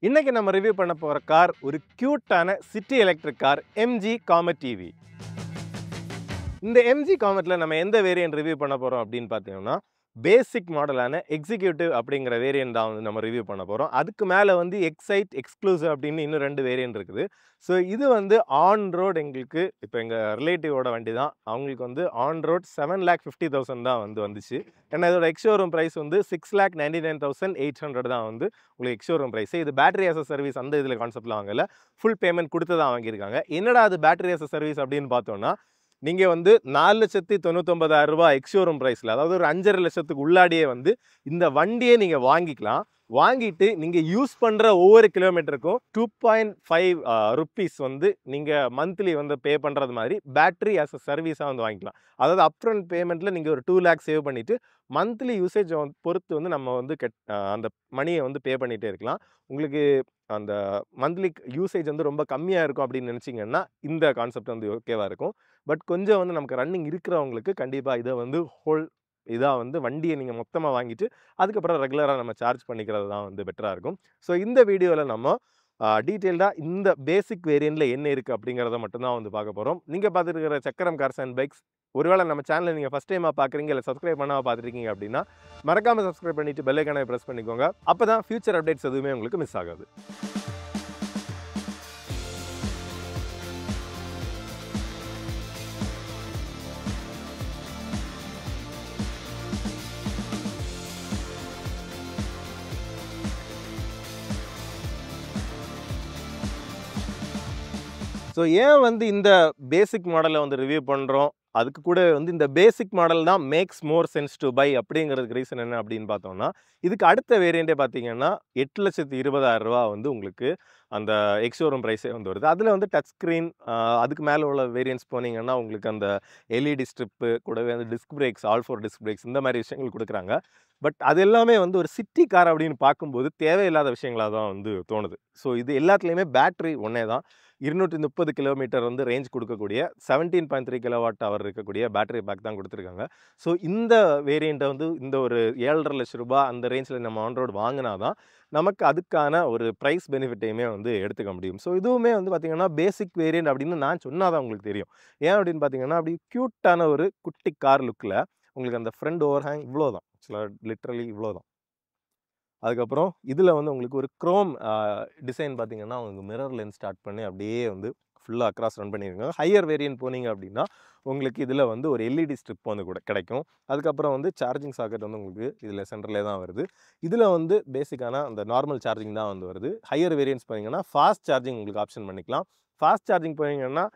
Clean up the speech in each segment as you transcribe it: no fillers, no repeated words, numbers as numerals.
இன்னைக்கு நம்ம ரிவ்யூ பண்ண போற கார் ஒரு கியூட்டான city electric car MG Comet EV. இந்த MG காமெட்ல நம்ம எந்த வேரியன்ட் ரிவ்யூ பண்ண போறோம் அப்படின்னு பார்த்தீங்கன்னா பேசிக் மாடலான எக்ஸிக்யூட்டிவ் அப்படிங்கிற வேரியன்ட் தான் வந்து நம்ம ரிவ்யூ பண்ண போறோம். அதுக்கு மேலே வந்து எக்ஸைட் எக்ஸ்க்ளூசிவ் அப்படின்னு இன்னும் 2 வேரியன்ட் இருக்குது. ஸோ இது வந்து ஆன் ரோட் எங்களுக்கு இப்போ எங்கள் ரிலேட்டிவோட வண்டி தான். அவங்களுக்கு வந்து ஆன் ரோட் 7,50,000 தான் வந்துச்சு. ஏன்னா இதோட எக்ஸ்ஷோரூம் ப்ரைஸ் வந்து 6,99,800 தான் வந்து உங்களுக்கு எக்ஸ்ஷோரூம் ப்ரைஸ். இது பேட்டரி ஆஸ் அ சர்வீஸ் அந்த இதில் கான்செப்ட்ல வாங்கல, ஃபுல் பேமெண்ட் கொடுத்து தான் வாங்கியிருக்காங்க. என்னடா அது பேட்டரி ஆஸ் அ சர்வீஸ் அப்படின்னு பார்த்தோம்னா, நீங்க வந்து 4,99,000 ரூபாய் எக்ஸ்ஷோரூம் பிரைஸ்ல, அதாவது ஒரு 5,5 லட்சத்துக்கு உள்ளாடியே வந்து இந்த வண்டியை நீங்க வாங்கிக்கலாம். வாங்கிட்டு நீங்க யூஸ் பண்ற ஒவ்வொரு கிலோமீட்டருக்கும் 2.5 ருபீஸ் வந்து நீங்க மந்த்லி வந்து பே பண்றது மாதிரி பேட்டரி ஆஸ் அ சர்வீஸா வந்து வாங்கிக்கலாம். அதாவது அப்ஃப்ரண்ட் பேமெண்ட்ல நீங்க ஒரு 2 லேக் சேவ் பண்ணிட்டு மந்த்லி யூசேஜ் பொறுத்து வந்து நம்ம வந்து அந்த மணியை வந்து பே பண்ணிட்டே இருக்கலாம். உங்களுக்கு அந்த மந்த்லி யூசேஜ் வந்து ரொம்ப கம்மியா இருக்கும் அப்படின்னு நினைச்சீங்கன்னா இந்த கான்செப்ட் வந்து ஓகேவா இருக்கும். பட் கொஞ்சம் வந்து நமக்கு ரன்னிங் இருக்கிறவங்களுக்கு கண்டிப்பா இதை வந்து இதா வந்து வண்டியை நீங்க மொத்தமா வாங்கிட்டு அதுக்கப்புறம் ரெகுலரா நம்ம சார்ஜ் பண்ணிக்கிறது தான் வந்து பெட்டரா இருக்கும். ஸோ இந்த வீடியோல நம்ம டீட்டெயில்டா இந்த பேசிக் வேரியன்ட்ல என்ன இருக்கு அப்படிங்கிறத மட்டும் தான் வந்து பார்க்க போறோம். நீங்க பார்த்துட்டு இருக்கிற சக்கரம் கார்ஸ் அண்ட் பைக்ஸ் ஒருவேளை நம்ம சேனலை நீங்க ஃபர்ஸ்ட் டைமா பார்க்குறீங்க இல்லை சப்ஸ்கிரைப் பண்ணாம பார்த்துருக்கீங்க அப்படின்னா மறக்காம சப்ஸ்கிரைப் பண்ணிட்டு பெல் ஐகானை பிரஸ் பண்ணிக்கோங்க. அப்பதான் ஃபியூச்சர் அப்டேட்ஸ் எதுவுமே உங்களுக்கு மிஸ் ஆகாது. ஸோ ஏன் வந்து இந்த பேசிக் மாடலை வந்து ரிவ்யூ பண்ணுறோம், அதுக்கு கூட வந்து இந்த பேசிக் மாடல் தான் makes more sense to buy அப்படிங்கிறதுக்கு ரீசன் என்ன அப்படின்னு பார்த்தோம்னா, இதுக்கு அடுத்த வேரியண்ட்டே பார்த்தீங்கன்னா 8,20,000 ரூபா வந்து உங்களுக்கு அந்த எக்ஸ்ஷோரூம் ப்ரைஸே வந்து வருது. அதில் வந்து டச் ஸ்க்ரீன், அதுக்கு மேலே உள்ள வேரியன்ட்ஸ் போனீங்கன்னா உங்களுக்கு அந்த LED ஸ்ட்ரிப்பு கூடவே வந்து disk breaks, all four disk breaks இந்த மாதிரி விஷயங்கள் கொடுக்குறாங்க. பட் அது எல்லாமே வந்து ஒரு சிட்டி கார் அப்படின்னு பார்க்கும்போது தேவையில்லாத விஷயங்களாக தான் வந்து தோணுது. ஸோ இது எல்லாத்துலேயுமே பேட்டரி ஒன்றே தான். 230 கிலோமீட்டர் வந்து ரேஞ்ச் கொடுக்கக்கூடிய 17.3 கிலோவாட் ஹவர் இருக்கக்கூடிய பேட்டரி பேக் தான் கொடுத்துருக்காங்க. ஸோ இந்த வேரியண்ட்டை வந்து இந்த ஒரு 7,50,000 லட்சம் ரூபாய் அந்த ரேஞ்சில் நம்ம ஆன் ரோடு வாங்கினா தான் நமக்கு அதுக்கான ஒரு ப்ரைஸ் பெனிஃபிட்டையுமே வந்து எடுத்துக்க முடியும். ஸோ இதுவுமே வந்து பார்த்திங்கன்னா பேசிக் வேரியண்ட் அப்படின்னு நான் சொன்னால் தான் உங்களுக்கு தெரியும். ஏன் அப்படின்னு பார்த்தீங்கன்னா அப்படி க்யூட்டான ஒரு குட்டி கார் லுக்கில் உங்களுக்கு அந்த ஃப்ரண்ட் ஓவர் ஹேங் இவ்வளோ தான், ஆக்சுவலாக லிட்ரலி இவ்வளோ தான். அதுக்கப்புறம் இதில் வந்து உங்களுக்கு ஒரு குரோம் டிசைன் பார்த்தீங்கன்னா உங்களுக்கு மிரர் லென்ஸ் ஸ்டார்ட் பண்ணி அப்படியே வந்து ஃபுல்லாக அக்ராஸ் ரன் பண்ணியிருக்காங்க. ஹையர் வேரியன்ட் போனீங்க அப்படின்னா உங்களுக்கு இதில் வந்து ஒரு LED ஸ்ட்ரிப் வந்து கூட கிடைக்கும். அதுக்கப்புறம் வந்து சார்ஜிங் சாக்கெட் வந்து உங்களுக்கு இதில் சென்டர்லேயே தான் வருது. இதில் வந்து பேசிக்கான அந்த நார்மல் சார்ஜிங் தான் வந்து வருது. ஹையர் வேரியன்ட்ஸ் போனீங்கன்னா ஃபாஸ்ட் சார்ஜிங் உங்களுக்கு ஆப்ஷன் பண்ணிக்கலாம். ஃபாஸ்ட் சார்ஜிங் போனீங்கன்னா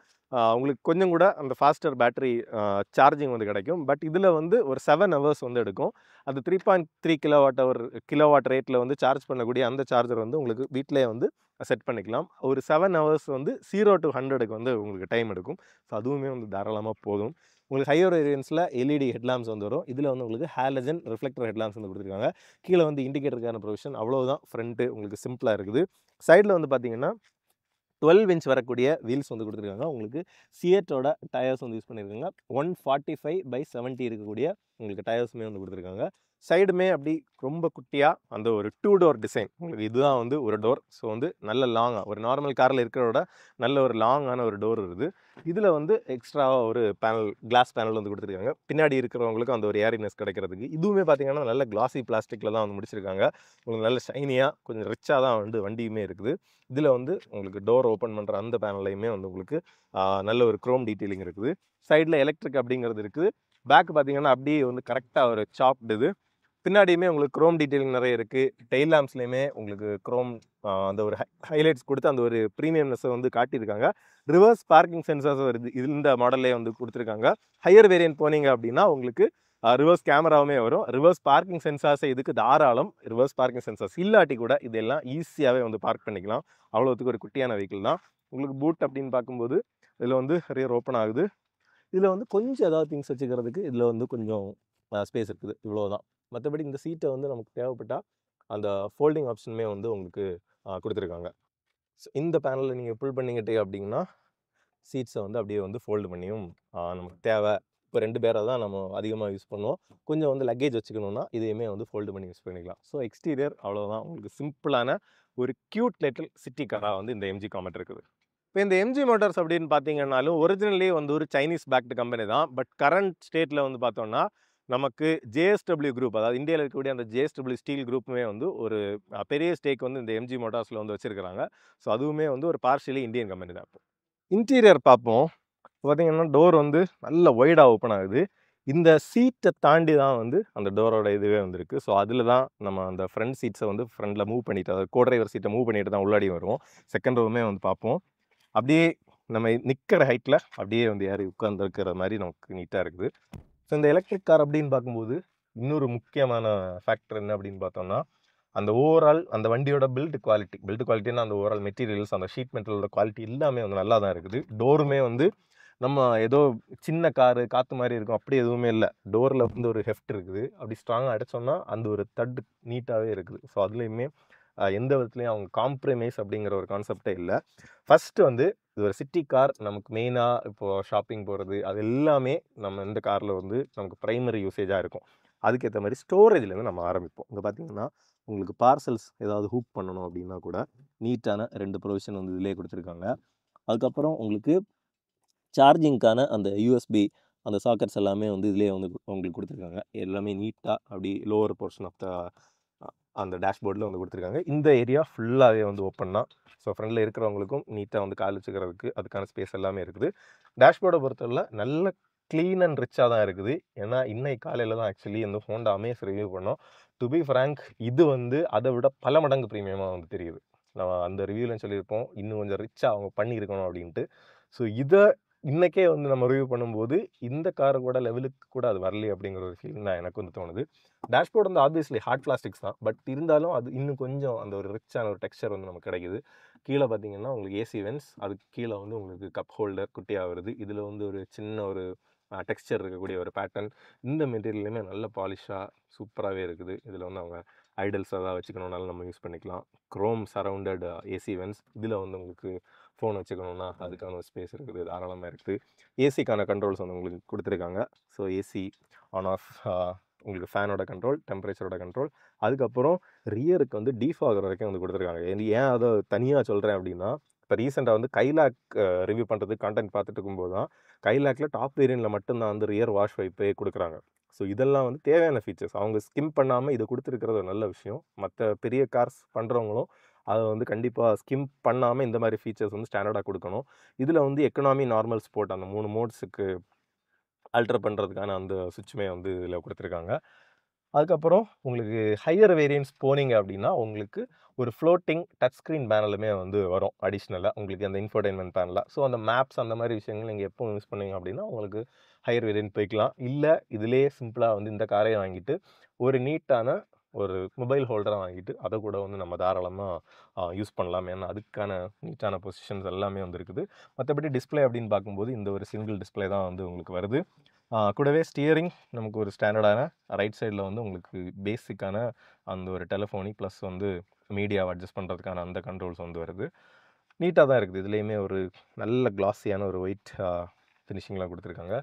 உங்களுக்கு கொஞ்சம் கூட அந்த ஃபாஸ்டர் பேட்டரி சார்ஜிங் வந்து கிடைக்கும். பட் இதில் வந்து ஒரு 7 ஹவர்ஸ் வந்து எடுக்கும். அது 3.3 கிலோவாட் ரேட்டில் வந்து சார்ஜ் பண்ணக்கூடிய அந்த சார்ஜர் வந்து உங்களுக்கு வீட்டிலே வந்து செட் பண்ணிக்கலாம். ஒரு 7 ஹவர்ஸ் வந்து 0 to 100க்கு வந்து உங்களுக்கு டைம் எடுக்கும். ஸோ அதுவுமே வந்து தாராளமாக போதும். உங்களுக்கு ஹையர் வேரியன்ட்ஸில் LED ஹெட்லாம்ப்ஸ் வந்து வரும். இதில் வந்து உங்களுக்கு ஹாலஜன் ரிஃப்ளெக்டர் ஹெட்லாம்ப்ஸ் வந்து கொடுத்துருக்காங்க. கீழே வந்து இண்டிகேட்டருக்கான ப்ரொவிஷன் அவ்வளோதான். ஃப்ரண்ட்டு உங்களுக்கு சிம்பிளாக இருக்குது. சைடில் வந்து பார்த்தீங்கன்னா 12 இன்ச் வரக்கூடிய வீல்ஸ் வந்து கொடுத்துருக்காங்க. உங்களுக்கு சியட்டோட டயர்ஸ் வந்து யூஸ் பண்ணியிருக்காங்க. 145/70 இருக்கக்கூடிய உங்களுக்கு டயர்ஸுமே வந்து கொடுத்துருக்காங்க. சைடுமே அப்படி ரொம்ப குட்டியாக அந்த ஒரு 2 டோர் டிசைன் உங்களுக்கு இதுதான் வந்து ஒரு டோர். ஸோ வந்து நல்ல லாங்காக ஒரு நார்மல் காரில் இருக்கிறதோட நல்ல ஒரு லாங்கான ஒரு டோர் இருக்குது. இதில் வந்து எக்ஸ்ட்ராவாக ஒரு பேனல், கிளாஸ் பேனல் வந்து கொடுத்துருக்காங்க. பின்னாடி இருக்கிறவங்களுக்கு அந்த ஒரு ஏரினஸ் கிடைக்கிறதுக்கு. இதுவுமே பார்த்தீங்கன்னா நல்ல கிளாசி பிளாஸ்டிக்கில் தான் வந்து முடிச்சிருக்காங்க. உங்களுக்கு நல்ல ஷைனியாக கொஞ்சம் ரிச்சாக தான் வந்து வண்டியுமே இருக்குது. இதில் வந்து உங்களுக்கு டோர் ஓப்பன் பண்ணுற அந்த பேனல்லையுமே வந்து உங்களுக்கு நல்ல ஒரு குரோம் டீட்டெயிலிங் இருக்குது. சைடில் எலக்ட்ரிக் அப்படிங்கிறது இருக்குது. பேக் பார்த்தீங்கன்னா அப்படியே வந்து கரெக்டாக ஒரு சாப்டு இது. பின்னாடியுமே உங்களுக்கு குரோம் டீட்டெயிலிங் நிறைய இருக்குது. டெயில் லேம்ப்ஸ்லையுமே உங்களுக்கு குரோம் அந்த ஒரு ஹைலைட்ஸ் கொடுத்து அந்த ஒரு ப்ரீமியம்னஸை வந்து காட்டியிருக்காங்க. ரிவர்ஸ் பார்க்கிங் சென்சார்ஸ் வருது இந்த மாடல்லே வந்து கொடுத்துருக்காங்க. ஹையர் வேரியன்ட் போனீங்க அப்படின்னா உங்களுக்கு ரிவர்ஸ் கேமராவுமே வரும். ரிவர்ஸ் பார்க்கிங் சென்சார்ஸை இதுக்கு தாராளம். ரிவர்ஸ் பார்க்கிங் சென்சார்ஸ் இல்லாட்டி கூட இதெல்லாம் ஈஸியாகவே வந்து பார்க் பண்ணிக்கலாம். அவ்வளோத்துக்கு ஒரு குட்டியான வெஹிக்கிள் தான். உங்களுக்கு பூட் அப்படின்னு பார்க்கும்போது இதில் வந்து ரியர் ஓப்பன் ஆகுது. இதில் வந்து கொஞ்சம் ஏதாவது திங்ஸ் வச்சுக்கிறதுக்கு இதில் வந்து கொஞ்சம் ஸ்பேஸ் இருக்குது. இவ்வளோ தான். மற்றபடி இந்த சீட்டை வந்து நமக்கு தேவைப்பட்டால் அந்த ஃபோல்டிங் ஆப்ஷனுமே வந்து உங்களுக்கு கொடுத்துருக்காங்க. ஸோ இந்த பேனலில் நீங்கள் புல் பண்ணிக்கிட்டே அப்படின்னா சீட்ஸை வந்து அப்படியே வந்து ஃபோல்டு பண்ணியும் நமக்கு தேவை. இப்போ 2 பேரை தான் நம்ம அதிகமாக யூஸ் பண்ணுவோம். கொஞ்சம் வந்து லக்கேஜ் வச்சுக்கணுன்னா இதையுமே வந்து ஃபோல்டு பண்ணி யூஸ் பண்ணிக்கலாம். ஸோ எக்ஸ்டீரியர் அவ்வளோதான். உங்களுக்கு சிம்பிளான ஒரு கியூட் லிட்டில் சிட்டி காராக வந்து இந்த எம்ஜி காமெட் இருக்குது. இப்போ இந்த எம்ஜி மோட்டார்ஸ் அப்படின்னு பார்த்தீங்கன்னாலும் ஒரிஜினலி வந்து ஒரு சைனீஸ் பேக்டு கம்பெனி தான். பட் கரண்ட் ஸ்டேட்டில் வந்து பார்த்தோம்னா நமக்கு ஜேஎஸ்டபிள்யூ குரூப், அதாவது இந்தியாவில் இருக்கக்கூடிய அந்த ஜேஎஸ்டபிள்யூ ஸ்டீல் குரூப்புமே வந்து ஒரு பெரிய ஸ்டேக் வந்து இந்த எம்ஜி மோட்டார்ஸில் வந்து வச்சிருக்கிறாங்க. ஸோ அதுவுமே வந்து ஒரு பார்ஷியலி இந்தியன் கம்பெனி தான். இப்போ இன்டீரியர் பார்ப்போம். பார்த்தீங்கன்னா டோர் வந்து நல்ல ஒய்டாக ஓப்பன் ஆகுது. இந்த சீட்டை தாண்டி தான் வந்து அந்த டோரோட இதுவே வந்திருக்கு. ஸோ அதில் தான் நம்ம அந்த ஃப்ரண்ட் சீட்ஸை வந்து ஃப்ரண்டில் மூவ் பண்ணிட்டு, அதாவது கோ டிரைவர் சீட்டை மூவ் பண்ணிட்டு தான் உள்ளாடி வருவோம். செகண்ட் ரோவுமே வந்து பார்ப்போம். அப்படியே நம்ம நிற்கிற ஹைட்டில் அப்படியே வந்து ஏறி உட்காந்துருக்கிற மாதிரி நமக்கு நீட்டாக இருக்குது. ஸோ இந்த எலக்ட்ரிக் கார் அப்படின்னு பார்க்கும்போது இன்னொரு முக்கியமான ஃபேக்டர் என்ன அப்படின்னு பார்த்தோம்னா, அந்த ஓவரால் அந்த வண்டியோட பில்டு குவாலிட்டின்னா அந்த ஓவரால் மெட்டீரியல்ஸ், அந்த ஷீட் மெட்டலோட குவாலிட்டி எல்லாமே வந்து நல்லா தான் இருக்குது. டோருமே வந்து நம்ம ஏதோ சின்ன காரு காற்று மாதிரி இருக்கும் அப்படி எதுவுமே இல்லை. டோரில் வந்து ஒரு ஹெஃப்ட் இருக்குது. அப்படி ஸ்ட்ராங்காக அடித்தோம்னா அந்த ஒரு தட்டு நீட்டாகவே இருக்குது. ஸோ அதுலேயுமே எந்த விதத்துலையும் அவங்க காம்ப்ரமைஸ் அப்படிங்கிற ஒரு கான்செப்டே இல்லை. ஃபஸ்ட்டு வந்து இது ஒரு சிட்டி கார். நமக்கு மெயினாக இப்போது ஷாப்பிங் போகிறது அது எல்லாமே நம்ம இந்த காரில் வந்து நமக்கு ப்ரைமரி யூசேஜாக இருக்கும். அதுக்கேற்ற மாதிரி ஸ்டோரேஜ்லேருந்து நம்ம ஆரம்பிப்போம். இங்கே பார்த்தீங்கன்னா உங்களுக்கு பார்சல்ஸ் ஏதாவது ஹூக் பண்ணணும் அப்படின்னா கூட நீட்டான 2 ப்ரொவிஷன் வந்து இதிலே கொடுத்துருக்காங்க. அதுக்கப்புறம் உங்களுக்கு சார்ஜிங்க்கான அந்த யூஎஸ்பி அந்த சாக்கெட்ஸ் எல்லாமே வந்து இதிலே வந்து உங்களுக்கு கொடுத்துருக்காங்க. எல்லாமே நீட்டாக அப்படி லோவர் போர்ஷன் ஆஃப் த அந்த டேஷ்போர்டில் வந்து கொடுத்துருக்காங்க. இந்த ஏரியா ஃபுல்லாகவே வந்து ஓப்பன் தான். ஸோ ஃப்ரண்டில் இருக்கிறவங்களுக்கும் நீட்டாக வந்து கால் வச்சுக்கிறதுக்கு அதுக்கான ஸ்பேஸ் எல்லாமே இருக்குது. டேஷ்போர்டை பொறுத்தவரை நல்ல க்ளீன் அண்ட் ரிச்சாக தான் இருக்குது. ஏன்னா இன்னைக்கு காலையில் தான் ஆக்சுவலி இந்த ஹோண்டா அமேஸ் ரிவ்யூ பண்ணோம். டு பி ஃப்ராங்க் இது வந்து அதை விட பல மடங்கு ப்ரீமியமாக வந்து தெரியுது. நம்ம அந்த ரிவ்யூலையும் சொல்லியிருப்போம் இன்னும் கொஞ்சம் ரிச்சாக அவங்க பண்ணியிருக்கணும் அப்படின்ட்டு. ஸோ இதை இன்றைக்கே வந்து நம்ம ரிவ்யூ பண்ணும்போது இந்த காரோட லெவலுக்கு கூட அது வரலையே அப்படிங்கிற ஒரு ஃபீலிங் தான் எனக்கு வந்து தோணுது. டேஷ்போர்ட் வந்து ஆப்வியஸ்லி ஹார்ட் பிளாஸ்டிக்ஸ் தான். பட் இருந்தாலும் அது இன்னும் கொஞ்சம் அந்த ஒரு ரிச்சான ஒரு டெக்ஸ்சர் வந்து நமக்கு கிடைக்குது. கீழே பார்த்தீங்கன்னா உங்களுக்கு ஏசி வென்ஸ், அதுக்கு கீழே வந்து உங்களுக்கு கப் ஹோல்டர் குட்டியாக வருது. இதில் வந்து ஒரு சின்ன ஒரு டெக்ஸ்சர் இருக்கக்கூடிய ஒரு பேட்டர்ன். இந்த மெட்டீரியலுமே நல்ல பாலிஷாக சூப்பராகவே இருக்குது. இதில் வந்து அவங்க ஐடல்ஸ் எதாவது வச்சுக்கணுன்னாலும் நம்ம யூஸ் பண்ணிக்கலாம். Chrome surrounded AC Vance. இதில் வந்து உங்களுக்கு ஃபோன் வச்சுக்கணுன்னா அதுக்கான ஸ்பேஸ் இருக்குது, தாராளமாக இருக்குது. ஏசிக்கான கண்ட்ரோல்ஸ் வந்து உங்களுக்கு கொடுத்துருக்காங்க. ஸோ ஏசி ஆன் ஆஃப், உங்களுக்கு ஃபேனோட கண்ட்ரோல், டெம்பரேச்சரோட கண்ட்ரோல், அதுக்கப்புறம் ரியருக்கு வந்து டீஃபாகர் வரைக்கும் வந்து கொடுத்துருக்காங்க. ஏன் அதை தனியாக சொல்கிறேன் அப்படின்னா, இப்போ ரீசெண்டாக வந்து கைலாக் ரிவ்யூ பண்ணுறதுக்கு கான்டென்ட் பார்த்துட்டு இருக்கும்போது தான் கைலாக்கில் டாப் வேரியண்ட்டில் மட்டும்தான் வந்து ரியர் வாஷ் வைப்பே கொடுக்குறாங்க. ஸோ இதெல்லாம் வந்து தேவையான ஃபீச்சர்ஸ். அவங்க ஸ்கிம் பண்ணாமல் இதை கொடுத்துருக்கிறது ஒரு நல்ல விஷயம். மற்ற பெரிய கார்ஸ் பண்ணுறவங்களும் அதை வந்து கண்டிப்பாக ஸ்கிம் பண்ணாமல் இந்த மாதிரி ஃபீச்சர்ஸ் வந்து ஸ்டாண்டர்டாக கொடுக்கணும். இதில் வந்து எக்கனாமி, நார்மல், ஸ்போர்ட் அந்த 3 மோட்ஸுக்கு ஆல்டர் பண்ணுறதுக்கான அந்த சுவிட்சுமே வந்து இதில் கொடுத்துருக்காங்க. அதுக்கப்புறம் உங்களுக்கு ஹையர் வேரியன்ட்ஸ் போனீங்க அப்படின்னா உங்களுக்கு ஒரு ஃப்ளோட்டிங் டச் ஸ்க்ரீன் பேனலுமே வந்து வரும் அடிஷ்னலாக உங்களுக்கு அந்த இன்ஃபோடெயின்மெண்ட் பேனலாக. ஸோ அந்த மேப்ஸ் அந்த மாதிரி விஷயங்கள் நீங்கள் எப்போ யூஸ் பண்ணுவீங்க அப்படின்னா உங்களுக்கு ஹையர் வேரியன்ட் போய்க்கலாம். இல்லை இதிலே சிம்பிளாக வந்து இந்த காரை வாங்கிட்டு ஒரு நீட்டான ஒரு மொபைல் ஹோல்டரை வாங்கிட்டு அதை கூட வந்து நம்ம தாராளமாக யூஸ் பண்ணலாம். ஏன்னா அதுக்கான நீட்டான பொசிஷன்ஸ் எல்லாமே வந்து இருக்குது. மற்றபடி டிஸ்பிளே அப்படின்னு பார்க்கும்போது இந்த ஒரு சிங்கிள் டிஸ்பிளே தான் வந்து உங்களுக்கு வருது. கூடவே ஸ்டியரிங் நமக்கு ஒரு ஸ்டாண்டர்டான ரைட் சைடில் வந்து உங்களுக்கு பேசிக்கான அந்த ஒரு டெலிஃபோனி ப்ளஸ் வந்து மீடியாவை அட்ஜஸ்ட் பண்ணுறதுக்கான அந்த கண்ட்ரோல்ஸ் வந்து வருது. நீட்டாக தான் இருக்குது. இதுலேயுமே ஒரு நல்ல கிளாஸியான ஒரு ஒயிட் ஃபினிஷிங்லாம் கொடுத்துருக்காங்க.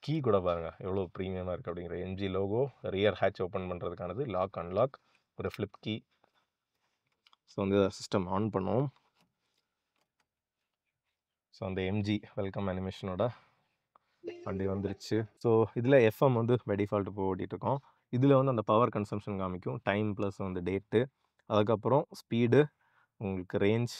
கீ கூட பாருங்கள் எவ்வளோ ப்ரீமியமாக இருக்குது அப்படிங்கிற MG logo. Rear hatch open பண்ணுறதுக்கானது, லாக் அன்லாக், ஒரு ஃப்ளிப் கீ. ஸோ வந்து சிஸ்டம் ஆன் பண்ணுவோம். ஸோ அந்த எம்ஜி வெல்கம் அனிமேஷனோட வண்டி வந்துருச்சு. ஸோ இதில் எஃப்எம் வந்து பை டிஃபால்ட் இப்போ ஓட்டிகிட்ருக்கோம். இதில் வந்து அந்த பவர் கன்சம்ஷன் காமிக்கும், டைம் ப்ளஸ் வந்து டேட்டு, அதுக்கப்புறம் ஸ்பீடு, உங்களுக்கு range,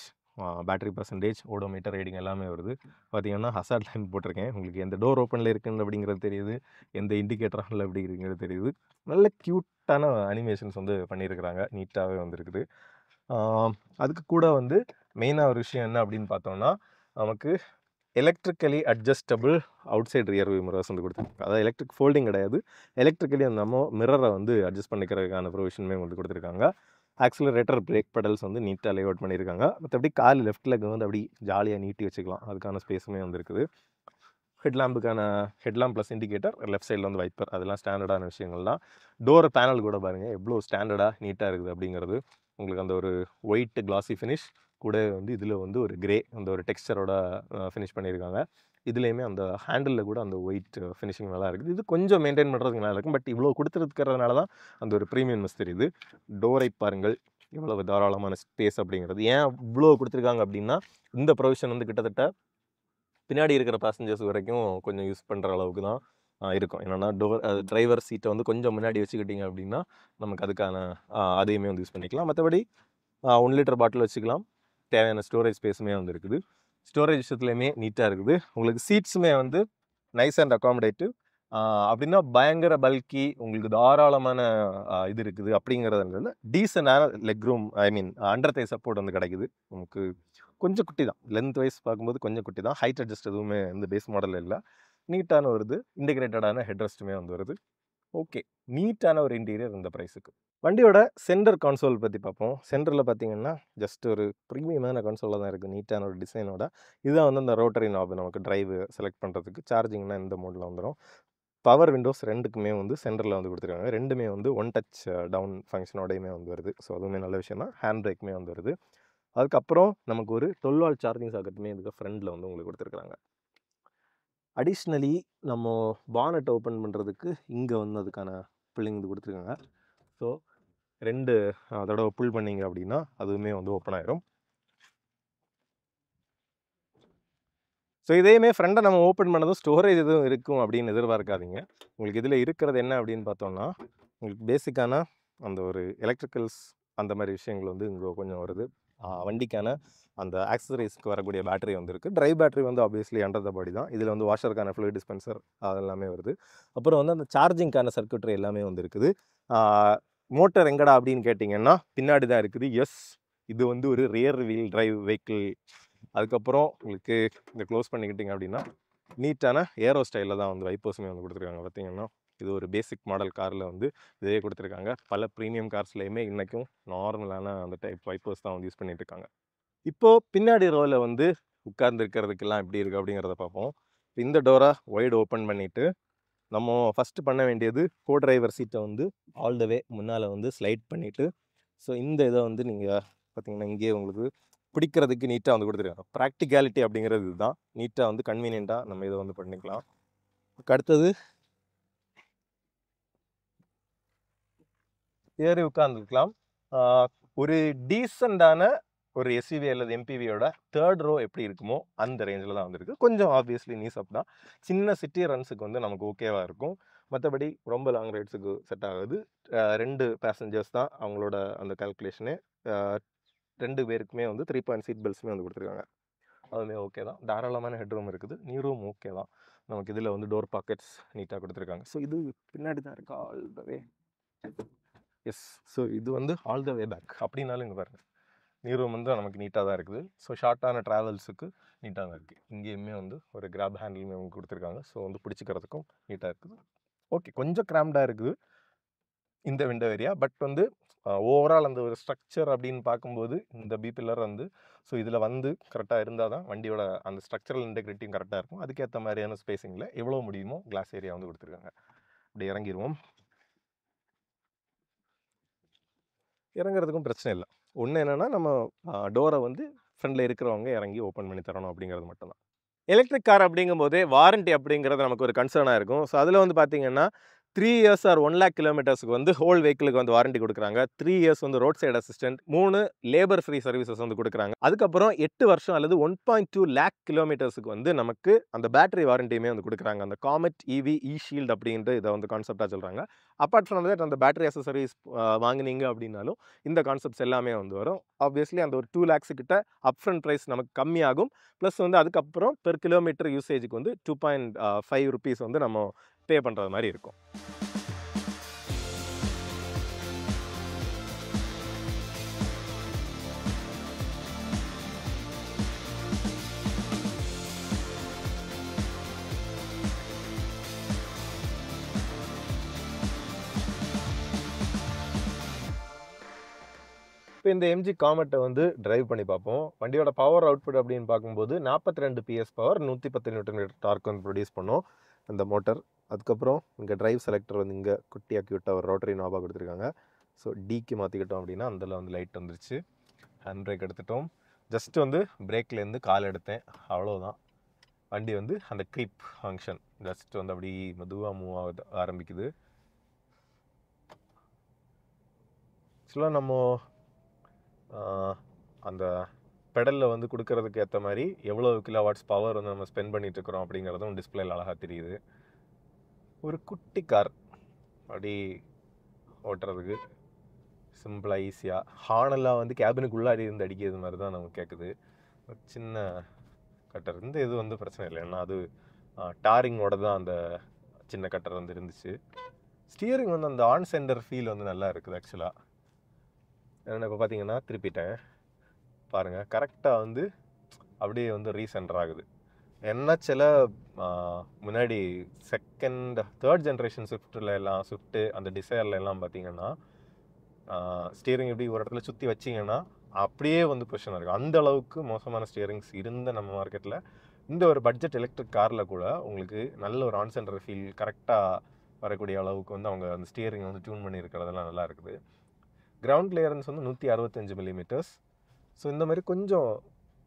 battery percentage, odometer reading எல்லாமே வருது. பார்த்தீங்கன்னா ஹசார்ட் லைன் போட்டிருக்கேன். உங்களுக்கு எந்த டோர் ஓப்பனில் இருக்குன்னு அப்படிங்கிறது தெரியுது, எந்த இண்டிகேட்டர் ஆனில் அப்படிங்கிறது தெரியுது. நல்ல க்யூட்டான அனிமேஷன்ஸ் வந்து பண்ணியிருக்கிறாங்க, நீட்டாகவே வந்துருக்குது. அதுக்கு கூட வந்து மெயினாக ஒரு விஷயம் என்ன அப்படின்னு பார்த்தோம்னா, நமக்கு electrically adjustable outside rear view mirrors வந்து கொடுத்துருக்காங்க. அதாவது எலக்ட்ரிக் ஃபோல்டிங் கிடையாது, எலக்ட்ரிக்கலி அந்த நம்ம மிரரை வந்து அட்ஜஸ்ட் பண்ணிக்கிறதுக்கான ப்ரொவிஷனுமே வந்து கொடுத்துருக்காங்க. ஆக்சிலரேட்டர், பிரேக் பெடல்ஸ் வந்து நீட்டாக லே அவுட் பண்ணியிருக்காங்க. மற்றபடி கால் லெஃப்ட் லெக் வந்து அப்படி ஜாலியாக நீட்டி வச்சுக்கலாம், அதுக்கான ஸ்பேஸுமே வந்து இருக்குது. ஹெட்லாம்புக்கான ஹெட்லாம்ப் ப்ளஸ் இண்டிகேட்டர், லெஃப்ட் சைடில் வந்து வைப்பர், அதெல்லாம் ஸ்டாண்டர்டான விஷயங்கள் தான். டோர் பேனல் கூட பாருங்கள் எவ்வளோ ஸ்டாண்டர்டாக நீட்டாக இருக்குது அப்படிங்கிறது. உங்களுக்கு அந்த ஒரு ஒயிட் கிளாசி ஃபினிஷ் கூட வந்து இதில் வந்து ஒரு கிரே அந்த ஒரு டெக்ஸ்சரோட ஃபினிஷ் பண்ணியிருக்காங்க. இதுலேயுமே அந்த ஹேண்டிலில் கூட அந்த ஒயிட் ஃபினிஷிங் நல்லா இருக்குது. இது கொஞ்சம் மெயின்டைன் பண்ணுறதுக்கு நல்லா இருக்கும். பட் இவ்வளோ கொடுத்துருக்கிறதுனால தான் அந்த ஒரு ப்ரீமியம்னஸ் தெரியுது. டோரை பாருங்கள் எவ்வளவு தாராளமான ஸ்பேஸ் அப்படிங்கிறது. ஏன் இவ்வளோ கொடுத்துருக்காங்க அப்படின்னா, இந்த ப்ரொவிஷன் வந்து கிட்டத்தட்ட பின்னாடி இருக்கிற பேசஞ்சர்ஸ் வரைக்கும் கொஞ்சம் யூஸ் பண்ணுற அளவுக்கு தான் இருக்கும். என்னென்னா டிரைவர் சீட்டை வந்து கொஞ்சம் முன்னாடி வச்சுக்கிட்டிங்க அப்படின்னா நமக்கு அதுக்கான அதையுமே வந்து யூஸ் பண்ணிக்கலாம். மற்றபடி 1 லிட்டர் பாட்டில் வச்சுக்கலாம். தேவையான ஸ்டோரேஜ் ஸ்பேஸுமே வந்து இருக்குது. ஸ்டோரேஜ் விஷயத்துலையுமே நீட்டாக இருக்குது. உங்களுக்கு சீட்ஸுமே வந்து நைஸ் அண்ட் அகாமடேட்டிவ். அப்படின்னா பயங்கர பல்கி, உங்களுக்கு தாராளமான இது இருக்குது அப்படிங்கிறதுனால டீசெண்டான லெக் ரூம், ஐ மீன் அண்டர் தை சப்போர்ட் வந்து கிடைக்குது. நமக்கு கொஞ்சம் குட்டி தான், லென்த் வைஸ் பார்க்கும்போது கொஞ்சம் குட்டி தான். ஹைட் அட்ஜஸ்ட் எதுவுமே இந்த பேஸ் மாடலில் இல்லை. நீட்டான வருது, இன்டிகிரேட்டடான ஹெட்ரெஸ்ட்டுமே வந்து வருது. ஓகே, நீட்டான ஒரு இன்டீரியர் இந்த ப்ரைஸுக்கு. வண்டியோட சென்டர் கான்சோல் பற்றி பார்ப்போம். சென்டரில் பார்த்தீங்கன்னா ஜஸ்ட் ஒரு ப்ரீமியமான கான்சோலாக தான் இருக்குது, நீட்டான ஒரு டிசைனோட. இதுதான் வந்து அந்த ரோட்டரி நாப், நமக்கு டிரைவ் செலக்ட் பண்ணுறதுக்கு. சார்ஜிங்னா இந்த மோடில் வந்துடும். பவர் விண்டோஸ் ரெண்டுக்குமே வந்து சென்டரில் வந்து கொடுத்துருக்காங்க. ரெண்டுமே வந்து ஒன் டச் டவுன் ஃபங்க்ஷனோடையுமே வந்து வருது. ஸோ அதுவுமே நல்ல விஷயம் தான். ஹேண்ட் பிரேக்குமே வந்து வருது. அதுக்கப்புறம் நமக்கு ஒரு 12 வாட் சார்ஜிங் சாக்கெட்டுமே இதுக்கு ஃப்ரண்டில் வந்து உங்களுக்கு கொடுத்துருக்குறாங்க. அடிஷ்னலி நம்ம பானட் ஓப்பன் பண்ணுறதுக்கு இங்கே வந்து அதுக்கான புல்லிங் இது கொடுத்துருக்காங்க. ஸோ 2 தடவை புல் பண்ணிங்க அப்படின்னா அதுவுமே வந்து ஓப்பன் ஆயிரும். ஸோ இதையுமே ஃப்ரெண்டை நம்ம ஓப்பன் பண்ணதும் ஸ்டோரேஜ் எதுவும் இருக்கும் அப்படின்னு எதிர்பார்க்காதீங்க. உங்களுக்கு இதில் இருக்கிறது என்ன அப்படின்னு பார்த்தோம்னா, உங்களுக்கு பேசிக்கான அந்த ஒரு எலக்ட்ரிக்கல்ஸ் அந்த மாதிரி விஷயங்கள் வந்து இங்கே கொஞ்சம் வருது. வண்டிக்கான அந்த ஆக்சசரிஸ்க்கு வரக்கூடிய பேட்டரி வந்து இருக்குது. ட்ரை பேட்டரி வந்து ஆப்வியஸ்லி அண்டர் த பாடி தான். இதில் வந்து வாஷருக்கான ஃப்ளூயிட் டிஸ்பென்சர் அதெல்லாமே வருது. அப்புறம் வந்து அந்த சார்ஜிங்கான சர்க்யூட்ரி எல்லாமே வந்து இருக்குது. மோட்டர் எங்கடா அப்படின்னு கேட்டிங்கன்னா பின்னாடி தான் இருக்குது. எஸ், இது வந்து ஒரு ரியர் வீல் டிரைவ் வெஹிக்கிள். அதுக்கப்புறம் உங்களுக்கு இந்த க்ளோஸ் பண்ணிக்கிட்டிங்க அப்படின்னா நீட்டான ஏரோ ஸ்டைலில் தான் வந்து வைப்பர்ஸுமே வந்து கொடுத்துருக்காங்க. பார்த்தீங்கன்னா இது ஒரு பேசிக் மாடல் காரில் வந்து இதே கொடுத்துருக்காங்க. பல ப்ரீமியம் கார்ஸ்லையுமே இன்றைக்கும் நார்மலான அந்த டைப் வைப்பர்ஸ் தான் வந்து யூஸ் பண்ணிட்டு இருக்காங்க. இப்போது பின்னாடி ரோவில் வந்து உட்கார்ந்துருக்கிறதுக்கெல்லாம் எப்படி இருக்குது அப்படிங்கிறத பார்ப்போம். இந்த டோரை ஒய்டு ஓப்பன் பண்ணிவிட்டு நம்ம ஃபஸ்ட்டு பண்ண வேண்டியது கோ டிரைவர் சீட்டை வந்து ஆல் த வே முன்னால் வந்து ஸ்லைட் பண்ணிவிட்டு, ஸோ இந்த இதை வந்து நீங்கள் பார்த்தீங்கன்னா இங்கேயே உங்களுக்கு பிடிக்கிறதுக்கு நீட்டாக வந்து கொடுத்துருக்காங்க. ப்ராக்டிகாலிட்டி அப்படிங்கிறது இதுதான். நீட்டாக வந்து கன்வீனியண்ட்டாக நம்ம இதை வந்து பண்ணிக்கலாம். அடுத்தது ஏறி உட்காந்துருக்கலாம். ஒரு டீசெண்டான ஒரு எஸ்யூவி அல்லது எம்பிவியோட 3rd ரோ எப்படி இருக்குமோ அந்த ரேஞ்சில் தான் வந்துருக்கு. கொஞ்சம் ஆப்வியஸ்லி நீஸ் அப் தான். சின்ன சிட்டி ரன்ஸுக்கு வந்து நமக்கு ஓகேவாக இருக்கும். மற்றபடி ரொம்ப லாங் ரைட்ஸுக்கு செட் ஆகுது. 2 பேசஞ்சர்ஸ் தான் அவங்களோட அந்த கால்குலேஷனு. 2 பேருக்குமே வந்து 3 சீட் பெல்ட்ஸுமே வந்து கொடுத்துருக்காங்க. அதுவுமே ஓகே தான். தாராளமான ஹெட்ரூம் இருக்குது. நியூ ரூம் ஓகே தான். நமக்கு இதில் வந்து டோர் பாக்கெட்ஸ் நீட்டாக கொடுத்துருக்காங்க. ஸோ இது பின்னாடி தான் இருக்கா all the way. Yes, so இது வந்து ஆல் த வே பேக் அப்படின்னாலும் இங்கே பாருங்கள், நியூ ரூம் வந்து நமக்கு நீட்டாக தான் இருக்குது. ஸோ ஷார்ட்டான ட்ராவல்ஸுக்கு நீட்டாக தான் இருக்குது. இங்கேயுமே வந்து ஒரு கிராப் ஹேண்டிலுமே அவங்க கொடுத்துருக்காங்க. ஸோ வந்து பிடிச்சிக்கிறதுக்கும் நீட்டாக இருக்குது. ஓகே, கொஞ்சம் கிராம்டாக இருக்குது இந்த விண்டோ ஏரியா. பட் வந்து ஓவரால் அந்த ஒரு ஸ்ட்ரக்சர் அப்படின்னு பார்க்கும்போது இந்த பி பில்லர் வந்து ஸோ இதில் வந்து கரெக்டாக இருந்தால் தான் வண்டியோட அந்த ஸ்ட்ரக்சரல் இன்டெகிரிட்டியும் கரெக்டாக இருக்கும். அதுக்கேற்ற மாதிரியான ஸ்பேஸிங்கில் எவ்வளோ முடியுமோ கிளாஸ் ஏரியா வந்து கொடுத்துருக்காங்க. அப்படி இறங்கிடுவோம். இறங்குறதுக்கும் பிரச்சனை இல்லை. ஒன்று என்னென்னா நம்ம டோரை வந்து ஃப்ரண்டில் இருக்கிறவங்க இறங்கி ஓப்பன் பண்ணி தரணும் அப்படிங்கிறது மட்டும்தான். எலக்ட்ரிக் கார் அப்படிங்கும்போதே வாரண்ட்டி அப்படிங்கிறது நமக்கு ஒரு கன்சர்னாக இருக்கும். ஸோ அதில் வந்து பார்த்தீங்கன்னா 3 இயர்ஸ் ஆர் 1 lakh கிலோமீட்டர்ஸுக்கு வந்து ஹோல் வெஹிக்கிளுக்கு வந்து வாரண்ட்டி கொடுக்குறாங்க. 3 இயர்ஸ் வந்து road side assistant, 3 labour free services வந்து கொடுக்குறாங்க. அதுக்கப்புறம் 8 வருஷம் அல்லது 1.2 lakh கிலோமீட்டர்ஸுக்கு வந்து நமக்கு அந்த பேட்டரி வாரண்டியுமே வந்து கொடுக்குறாங்க. அந்த காமெட் இவி ஷீல்டு அப்படின்ற இதை வந்து கான்செப்டாக சொல்கிறாங்க. அப்பார்ட் ஃப்ரம் தட் அந்த பேட்டரி அசசரிஸ் வாங்கினீங்க அப்படின்னாலும் இந்த கான்செப்ட்ஸ் எல்லாமே வந்து வரும். ஆப்வியஸ்லி அந்த ஒரு 2 lakhs கிட்ட அப்ஃப்ரண்ட் ப்ரைஸ் நமக்கு கம்மியாகும். ப்ளஸ் வந்து அதுக்கப்புறம் பெர் கிலோமீட்டர் யூசேஜுக்கு வந்து 2.5 rupees வந்து நம்ம பே பண்ணுறது மாதிரி இருக்கும். இப்போ இந்த எம்ஜி காமெட்டை வந்து டிரைவ் பண்ணி பார்ப்போம். வண்டியோட பவர் அவுட்புட் அப்படின்னு பார்க்கும்போது 42 PS பவர், 110 Nm டார்க் வந்து ப்ரொடியூஸ் பண்ணும் அந்த மோட்டர். அதுக்கப்புறம் இங்கே டிரைவ் செலக்டர் வந்து இங்கே குட்டியாக்கி விட்ட ஒரு ரோட்டரி நாபாக கொடுத்துருக்காங்க. ஸோ டிக்கு மாற்றிக்கிட்டோம் அப்படின்னா அதில் வந்து லைட் வந்துருச்சு. ஹேண்ட் பிரேக் எடுத்துட்டோம். ஜஸ்ட் வந்து பிரேக்லேருந்து கால் எடுத்தேன், அவ்வளோதான். வண்டி வந்து அந்த க்ரீப் ஃபங்க்ஷன் ஜஸ்ட் வந்து அப்படி மெதுவாக மூவ் ஆரம்பிக்குது. ஆக்சுவலாக நம்ம அந்த பெடலில் வந்து கொடுக்கறதுக்கு ஏற்ற மாதிரி எவ்வளோ கிலோவாட்ஸ் பவர் வந்து நம்ம ஸ்பெண்ட் பண்ணிட்டு இருக்கிறோம் அப்படிங்கிறதும் டிஸ்பிளேல அழகாக தெரியுது. ஒரு குட்டி கார் அப்படி ஓட்டுறதுக்கு சிம்பிளாக ஈஸியாக. ஹார்னெல்லாம் வந்து கேபினுக்குள்ளாடி இருந்து அடிக்கிறது மாதிரி தான் நமக்கு கேட்குது. ஒரு சின்ன கட்டர் இந்த இது வந்து பிரச்சனை இல்லை, ஏன்னா அது டாரிங்கோட தான் அந்த சின்ன கட்டர் வந்து இருந்துச்சு. ஸ்டியரிங் வந்து அந்த ஆன் சென்டர் ஃபீல் வந்து நல்லா இருக்குது ஆக்சுவலாக. ஏன்னா இப்போ பார்த்தீங்கன்னா திருப்பிட்டேன் பாருங்கள், கரெக்டாக வந்து அப்படியே வந்து ரீசென்டர் ஆகுது. என்ன சில முன்னாடி செகண்ட் தேர்ட் ஜென்ரேஷன் ஸ்விஃப்டில் எல்லாம், ஸ்விஃப்ட்டு அந்த டிசைரில் எல்லாம் பார்த்தீங்கன்னா ஸ்டியரிங் எப்படி ஒரு இடத்துல சுற்றி வச்சிங்கன்னா அப்படியே வந்து பொசிஷனாக இருக்கும். அந்த அளவுக்கு மோசமான ஸ்டியரிங்ஸ் இருந்த நம்ம மார்க்கெட்டில் இந்த ஒரு பட்ஜெட் எலக்ட்ரிக் காரில் கூட உங்களுக்கு நல்ல ஒரு ஆன் சென்டர் ஃபீல் கரெக்டாக வரக்கூடிய அளவுக்கு வந்து அவங்க அந்த ஸ்டியரிங் வந்து டியூன் பண்ணி இருக்கிறதெல்லாம் நல்லா இருக்குது. கிரவுண்ட் கிளியரன்ஸ் வந்து 165 மில்லிமீட்டர்ஸ். ஸோ இந்த மாதிரி கொஞ்சம்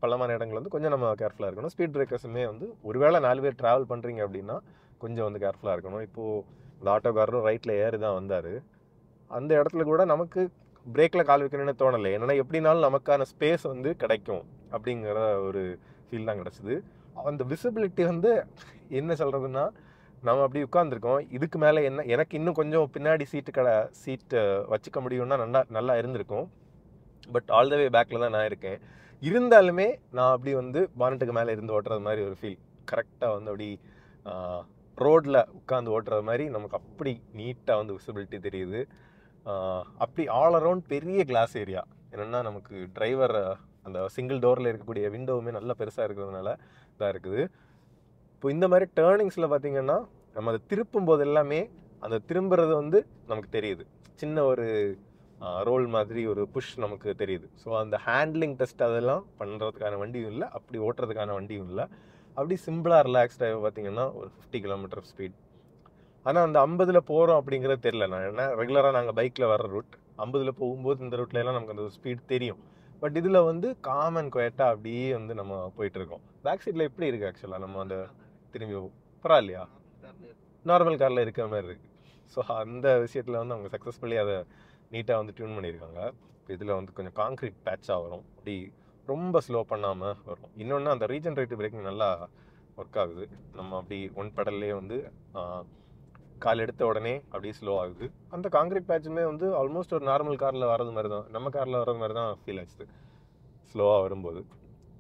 பள்ளமான இடங்கள் வந்து கொஞ்சம் நம்ம கேர்ஃபுல்லாக இருக்கணும். ஸ்பீட் பிரேக்கர்ஸுமே வந்து ஒருவேளை 4 பேர் ட்ராவல் பண்ணுறீங்க அப்படின்னா கொஞ்சம் வந்து கேர்ஃபுல்லாக இருக்கணும். இப்போது இந்த ஆட்டோக்காரரும் ரைட்டில் ஏறி தான் வந்தார். அந்த இடத்துல கூட நமக்கு பிரேக்கில் கால் வைக்கணும்னு தோணலை, என்னென்னா எப்படினாலும் நமக்கான ஸ்பேஸ் வந்து கிடைக்கும் அப்படிங்கிற ஒரு ஃபீல் தான் கிடச்சிது. அந்த விசிபிலிட்டி வந்து என்ன சொல்கிறதுன்னா, நம்ம அப்படி உட்காந்துருக்கோம், இதுக்கு மேலே என்ன எனக்கு இன்னும் கொஞ்சம் பின்னாடி சீட்டு வச்சுக்க முடியும்னா நல்லா இருந்திருக்கும். பட் ஆல் த வே பேக்கில் தான் நான் இருக்கேன். இருந்தாலுமே நான் அப்படி வந்து பானட்டுக்கு மேலே இருந்து ஓட்டுறது மாதிரி ஒரு ஃபீல், கரெக்டாக வந்து அப்படி ரோடில் உட்காந்து ஓட்டுறது மாதிரி நமக்கு அப்படி நீட்டாக வந்து விசிபிலிட்டி தெரியுது. அப்படி ஆல் அரவுண்ட் பெரிய கிளாஸ் ஏரியா, என்னென்னா நமக்கு டிரைவர் அந்த சிங்கிள் டோரில் இருக்கக்கூடிய விண்டோவுமே நல்லா பெருசாக இருக்கிறதுனால இதாக இருக்குது. இப்போ இந்த மாதிரி டேர்னிங்ஸில் பார்த்திங்கன்னா நம்ம அதை திருப்பும் போது எல்லாமே அந்த திரும்புறது வந்து நமக்கு தெரியுது, சின்ன ஒரு ரோல் மாதிரி ஒரு புஷ் நமக்கு தெரியுது. ஸோ அந்த ஹேண்ட்லிங் டெஸ்ட் அதெல்லாம் பண்ணுறதுக்கான வண்டியும் இல்லை, அப்படி ஓட்டுறதுக்கான வண்டியும் இல்லை. அப்படி சிம்பிளாக ரிலாக்ஸ்டாக பார்த்திங்கன்னா ஒரு 50 கிலோமீட்டர் ஸ்பீட். ஆனால் அந்த 50ல் போகிறோம் அப்படிங்கிறது தெரில. நான் என்ன ரெகுலராக நாங்கள் பைக்கில் வர ரூட் 50ல் போகும்போது இந்த ரூட்லலாம் நமக்கு அந்த ஸ்பீட் தெரியும். பட் இதில் வந்து காமன் குவைட்டாக அப்படியே வந்து நம்ம போயிட்டுருக்கோம். பேக் சீட்டில் எப்படி இருக்குது ஆக்சுவலாக, நம்ம அந்த திரும்பி பரவாயில்லையா, நார்மல் காரில் இருக்கிற மாதிரி இருக்குது. ஸோ அந்த விஷயத்தில் வந்து அவங்க சக்ஸஸ்ஃபுல்லி அதை நீட்டாக வந்து டியூன் பண்ணியிருக்காங்க. இப்போ இதில் வந்து கொஞ்சம் கான்க்ரீட் பேட்சாக வரும், அப்படி ரொம்ப ஸ்லோ பண்ணாமல் வரும். இன்னொன்று அந்த ரீஜென்ரேட்டிவ் பிரேக்கிங் நல்லா ஒர்க் ஆகுது. நம்ம அப்படி ஒன் பெடல்லே வந்து கால் எடுத்த உடனே அப்படியே ஸ்லோ ஆகுது. அந்த கான்க்ரீட் பேட்சுமே வந்து ஆல்மோஸ்ட் ஒரு நார்மல் காரில் வரது மாதிரி தான், நம்ம காரில் வரது மாதிரி தான் ஃபீல் ஆச்சு ஸ்லோவாக வரும்போது.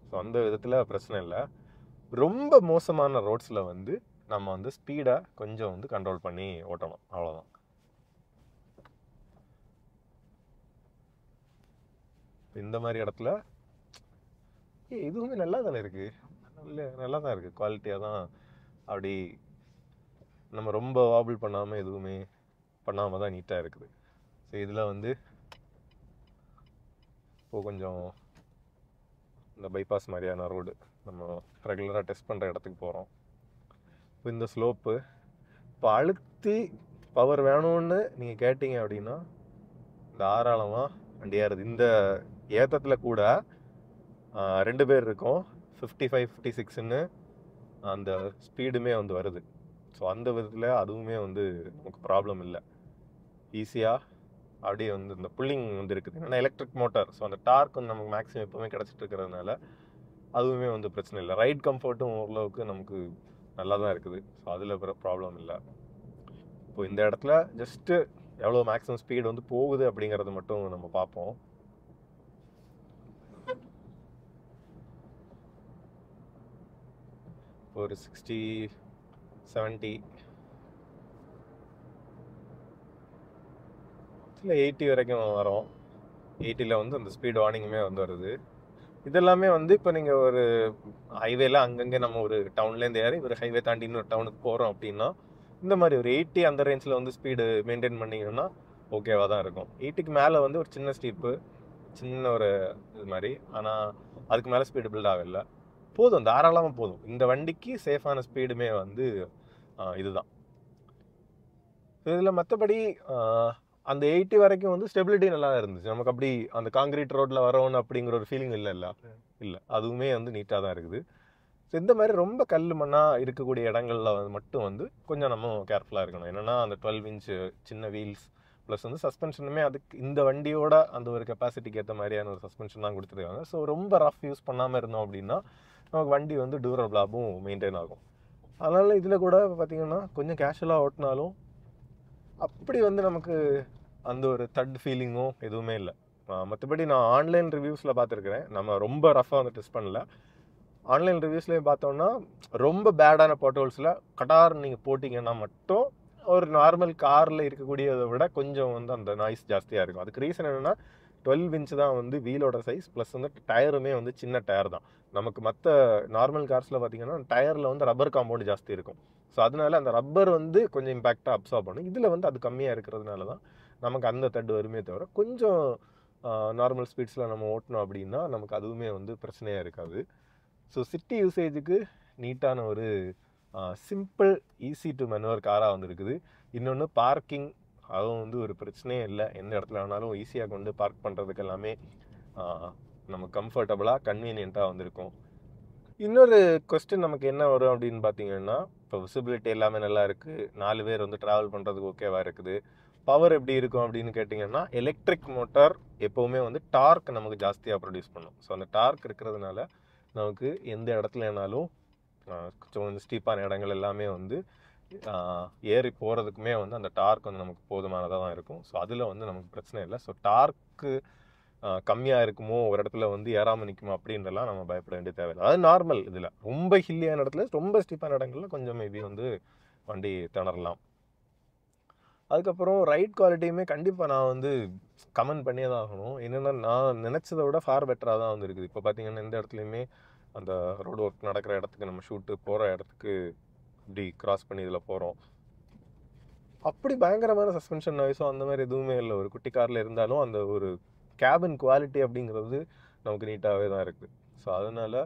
ஸோ அந்த விதத்தில் பிரச்சனை இல்லை. ரொம்ப மோசமான ரோட்ஸில் வந்து நம்ம வந்து ஸ்பீடை கொஞ்சம் வந்து கண்ட்ரோல் பண்ணி ஓட்டணும், அவ்வளோதான். இந்த மாதிரி இடத்துல இதுவுமே நல்லா தானே இருக்குது, நல்லா தான் இருக்குது, குவாலிட்டியாக தான். அப்படி நம்ம ரொம்ப வாபிள் பண்ணாமல் எதுவுமே பண்ணாமல் தான் நீட்டாக இருக்குது. ஸோ இதில் வந்து இப்போது கொஞ்சம் இந்த பைபாஸ் மாதிரியான ரோடு நம்ம ரெகுலராக டெஸ்ட் பண்ணுற இடத்துக்கு போகிறோம். இப்போ இந்த ஸ்லோப்பு இப்போ அழுத்தி பவர் வேணும்னு நீங்கள் கேட்டிங்க அப்படின்னா தாராளமாக வண்டி ஏறுது. இந்த ஏற்றத்தில் கூட 2 பேர் இருக்கோம், 55, 56ன்னு அந்த ஸ்பீடுமே வந்து வருது. ஸோ அந்த விதத்தில் அதுவுமே வந்து நமக்கு ப்ராப்ளம் இல்லை, ஈஸியாக அப்படியே வந்து இந்த புல்லிங் வந்து இருக்குது. ஏன்னா எலக்ட்ரிக் மோட்டார், ஸோ அந்த டார்க் வந்து நமக்கு மேக்ஸிமம் எப்போவுமே கிடச்சிட்டு இருக்கிறதுனால அதுவுமே வந்து பிரச்சனை இல்லை. ரைட் கம்ஃபர்ட்டும் ஓரளவுக்கு நமக்கு நல்லா தான் இருக்குது. ஸோ அதில் ப்ராப்ளம் இல்லை. இப்போ இந்த இடத்துல ஜஸ்ட்டு எவ்வளோ மேக்ஸிமம் ஸ்பீடு வந்து போகுது அப்படிங்கிறது மட்டும் நம்ம பார்ப்போம். ஒரு 60, 70 இல்லை 80 வரைக்கும் வரும். 80ல் வந்து அந்த ஸ்பீட் வார்னிங்குமே வந்து வருது. இதெல்லாமே வந்து இப்போ நீங்கள் ஒரு ஹைவேல அங்கங்கே நம்ம ஒரு டவுன்லேருந்து ஏறி ஒரு ஹைவே தாண்டி இன்னொரு டவுனுக்கு போகிறோம் அப்படின்னா இந்த மாதிரி ஒரு 80 அந்த ரேஞ்சில் வந்து ஸ்பீடு மெயின்டைன் பண்ணிங்கன்னா ஓகேவாக தான் இருக்கும். 80க்கு மேலே வந்து ஒரு சின்ன ஸ்டீப்பு, சின்ன ஒரு இது மாதிரி, ஆனால் அதுக்கு மேலே ஸ்பீடு பில்ட் ஆகலை, போதும், தாராளமாக போதும். இந்த வண்டிக்கு சேஃபான ஸ்பீடுமே வந்து இதுதான். இதில் மற்றபடி அந்த 80 வரைக்கும் வந்து ஸ்டெபிலிட்டி நல்லா இருந்துச்சு நமக்கு. அப்படி அந்த காங்கிரீட் ரோட்டில் வரோன்னு அப்படிங்கிற ஒரு ஃபீலிங் இல்லை, அதுவுமே வந்து நீட்டாக தான் இருக்குது. ஸோ இந்த மாதிரி ரொம்ப கல் மண்ணாக இருக்கக்கூடிய இடங்களில் மட்டும் வந்து கொஞ்சம் நம்ம கேர்ஃபுல்லாக இருக்கணும். என்னென்னா அந்த 12 இன்ச்சு சின்ன வீல்ஸ் ப்ளஸ் வந்து சஸ்பென்ஷனுமே அதுக்கு இந்த வண்டியோட அந்த ஒரு கெப்பாசிட்டிக்கு ஏற்ற மாதிரியான ஒரு சஸ்பென்ஷன் தான் கொடுத்துருக்காங்க. ஸோ ரொம்ப ரஃப் யூஸ் பண்ணாமல் இருந்தோம் அப்படின்னா நமக்கு வண்டி வந்து டியூரபிளாகவும் மெயின்டைன் ஆகும். அதனால் இதில் கூட பார்த்திங்கன்னா கொஞ்சம் கேஷுவலாக ஓட்டினாலும் அப்படி வந்து நமக்கு அந்த ஒரு தட் ஃபீலிங்கும் எதுவுமே இல்லை. மற்றபடி நான் ஆன்லைன் ரிவ்யூஸில் பார்த்துருக்குறேன், நம்ம ரொம்ப ரஃபாக வந்து டெஸ்ட் பண்ணல. ஆன்லைன் ரிவ்யூஸ்லேயே பார்த்தோன்னா ரொம்ப பேடான போட்டோல்ஸில் கட்டார் நீங்கள் போட்டிங்கன்னா மட்டும் ஒரு நார்மல் காரில் இருக்கக்கூடியதை விட கொஞ்சம் வந்து அந்த நாய்ஸ் ஜாஸ்தியாக இருக்கும். அதுக்கு ரீசன் என்னென்னா 12 இன்ச் தான் வந்து வீலோட சைஸ், ப்ளஸ் வந்து டயருமே வந்து சின்ன டயர் தான். நமக்கு மற்ற நார்மல் கார்ஸில் பார்த்திங்கன்னா டயரில் வந்து ரப்பர் காம்பவுண்ட் ஜாஸ்தி இருக்கும். ஸோ அதனால அந்த ரப்பர் வந்து கொஞ்சம் இம்பேக்டாக அப்சார்ப் பண்ணும். இதில் வந்து அது கம்மியாக இருக்கிறதுனால தான் நமக்கு அந்த தட்டு வருமே தவிர கொஞ்சம் நார்மல் ஸ்பீட்ஸில் நம்ம ஓட்டினோம் அப்படின்னா நமக்கு அதுவுமே வந்து பிரச்சனையாக இருக்காது. ஸோ சிட்டி யூசேஜுக்கு நீட்டான ஒரு சிம்பிள் ஈஸி டு மேனுவர் காராக வந்துருக்குது. இன்னொன்று பார்க்கிங், அதுவும் வந்து ஒரு பிரச்சனையே இல்லை. எந்த இடத்துல வேணாலும் ஈஸியாக கொண்டு பார்க் பண்ணுறதுக்கு எல்லாமே நம்ம கம்ஃபர்டபுளாக கன்வீனியண்ட்டாக வந்திருக்கும். இன்னொரு கொஸ்டின் நமக்கு என்ன வரும் அப்படின்னு பார்த்தீங்கன்னா, இப்போ விசிபிலிட்டி எல்லாமே நல்லா இருக்குது, 4 பேர் வந்து ட்ராவல் பண்ணுறதுக்கு ஓகேவாக இருக்குது. பவர் எப்படி இருக்கும் அப்படின்னு கேட்டிங்கன்னா, எலக்ட்ரிக் மோட்டார் எப்போவுமே வந்து டார்க் நமக்கு ஜாஸ்தியாக ப்ரொடியூஸ் பண்ணும். ஸோ அந்த டார்க் இருக்கிறதுனால நமக்கு எந்த இடத்துல வேணாலும் கொஞ்சம் ஸ்டீப்பான இடங்கள் எல்லாமே வந்து ஏறி போகிறதுக்குமே வந்து அந்த டார்க் வந்து நமக்கு போதுமானதாக தான் இருக்கும். ஸோ அதில் வந்து நமக்கு பிரச்சனை இல்லை. ஸோ டார்க்கு கம்மியாக இருக்குமோ, ஒரு இடத்துல வந்து ஏறாமல் நிற்குமோ அப்படின்றலாம் நம்ம பயப்பட வேண்டிய தேவையில்லை. அது நார்மல். இதில் ரொம்ப ஹில்லியான இடத்துல, ரொம்ப ஸ்டீப்பான இடங்கள்ல கொஞ்சம் மேபி வந்து வண்டி திணறலாம். அதுக்கப்புறம் ரைட் குவாலிட்டியுமே கண்டிப்பாக நான் வந்து கமெண்ட் பண்ணியே தான் ஆகணும். என்னென்னா நான் நினச்சதை விட ஃபார் பெட்டராக தான் வந்து இருக்குது. இப்போ பார்த்தீங்கன்னா எந்த இடத்துலையுமே அந்த ரோடு ஒர்க் நடக்கிற இடத்துக்கு நம்ம ஷூட்டு போகிற இடத்துக்கு இப்படி கிராஸ் பண்ணி இதில் போகிறோம், அப்படி பயங்கரமான சஸ்பென்ஷன் நாய்ஸோ அந்த மாதிரி எதுவுமே இல்லை. ஒரு குட்டி காரில் இருந்தாலும் அந்த ஒரு கேபின் குவாலிட்டி அப்படிங்கிறது நமக்கு நீட்டாகவே தான் இருக்குது. ஸோ அதனால்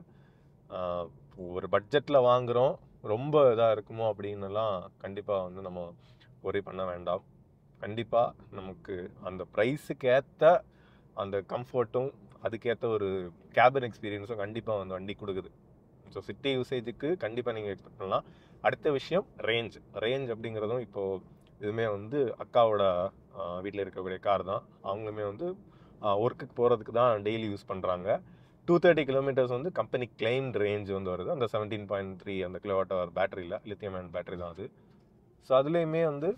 ஒரு பட்ஜெட்டில் வாங்குகிறோம், ரொம்ப இதாக இருக்குமோ அப்படின்னுலாம் கண்டிப்பாக வந்து நம்ம ஒரி பண்ண வேண்டாம். கண்டிப்பாக நமக்கு அந்த ப்ரைஸுக்கு ஏற்ற அந்த கம்ஃபர்ட்டும் அதுக்கேற்ற ஒரு கேபின் எக்ஸ்பீரியன்ஸும் கண்டிப்பாக வந்து வண்டி கொடுக்குது. ஸோ சிட்டி யூசேஜுக்கு கண்டிப்பாக நீங்கள் எக்ஸ்பெக்ட் பண்ணலாம். அடுத்த விஷயம் ரேஞ்ச் அப்படிங்கிறதும் இப்போது இதுவுமே வந்து அக்காவோட வீட்டில் இருக்கக்கூடிய கார் தான். அவங்களுமே வந்து ஒர்க்குக்கு போகிறதுக்கு தான் டெய்லி யூஸ் பண்ணுறாங்க. 230 கிலோமீட்டர்ஸ் வந்து கம்பெனி கிளைம்டு ரேஞ்ச் வந்து வருது. அந்த 17.3 அந்த kWh பேட்டரியில், லித்தியம் அயன் பேட்டரி தான் அது. ஸோ அதுலேயுமே வந்து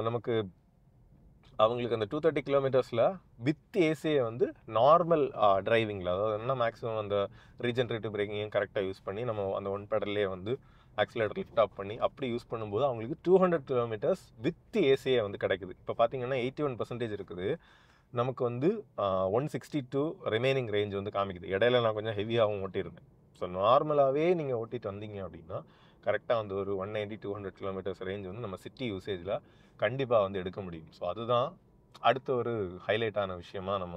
நமக்கு அவங்களுக்கு அந்த 230 கிலோமீட்டர்ஸில் வித் ஏசியை வந்து நார்மல் டிரைவிங்கில், அதாவது என்ன மேக்ஸிமம் அந்த ரீஜென்ரேட்டிவ் பிரேக்கிங்கையும் கரெக்டாக யூஸ் பண்ணி நம்ம அந்த ஒன் பெடல்லே வந்து ஆக்சிலேட்டர் லிஃப்ட் ஆஃப் பண்ணி அப்படி யூஸ் பண்ணும்போது அவங்களுக்கு 200 கிலோமீட்டர்ஸ் வித் ஏசியை வந்து கிடைக்குது. இப்போ பார்த்தீங்கன்னா 81% இருக்குது. நமக்கு வந்து 162 ரிமைனிங் ரேஞ்ச் வந்து காமிக்குது. இடையில நான் கொஞ்சம் ஹெவியாகவும் ஓட்டியிருந்தேன். ஸோ நார்மலாகவே நீங்கள் ஓட்டிட்டு வந்தீங்க அப்படின்னா கரெக்டாக வந்து ஒரு 190-200 கிலோமீட்டர்ஸ் ரேஞ்ச் வந்து நம்ம சிட்டி யூசேஜில் கண்டிப்பாக வந்து எடுக்க முடியும். ஸோ அதுதான் அடுத்த ஒரு ஹைலைட்டான விஷயமாக நம்ம